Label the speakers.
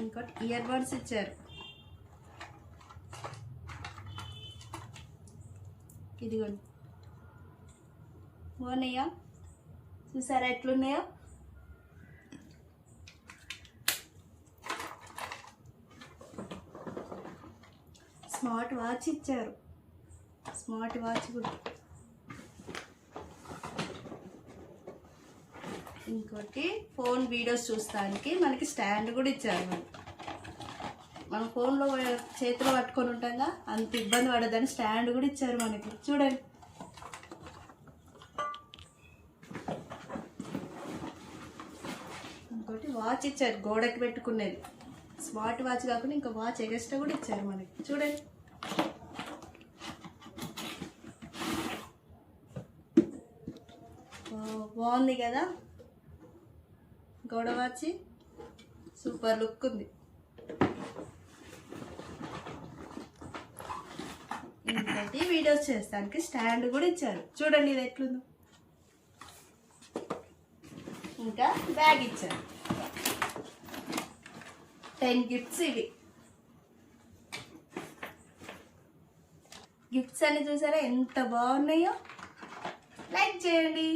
Speaker 1: ఇంకోటి ear buds ఇచ్చారు. ఇదిగోండి, బాగున్నాయా? చూసారా ఎట్లున్నాయో? స్మార్ట్ వాచ్ ఇచ్చారు. స్మార్ట్ వాచ్ కూడా. ఇంకోటి ఫోన్ వీడియోస్ చూస్తానికి మనకి స్టాండ్ కూడా ఇచ్చారు. మన ఫోన్లో చేతిలో పట్టుకొని ఉంటాగా, అంత ఇబ్బంది పడదని స్టాండ్ కూడా ఇచ్చారు మనకి. చూడండి, ఇంకోటి వాచ్ ఇచ్చారు, గోడకి పెట్టుకునేది. స్మార్ట్ వాచ్ కాకుండా ఇంకా వాచ్ ఎక్స్ట్రా కూడా ఇచ్చారు మనకి. చూడండి, బాగుంది కదా గోడ వాచ్, సూపర్ లుక్ ఉంది. ఇంకోటి వీడియోస్ చేస్తానికి స్టాండ్ కూడా ఇచ్చారు. చూడండి ఇది ఎట్లుందో. ఇంకా బ్యాగ్ ఇచ్చారు. 10 గిఫ్ట్స్ ఇవి. గిఫ్ట్స్ అన్ని చూసారా ఎంత బాగున్నాయో? లైక్ చేయండి.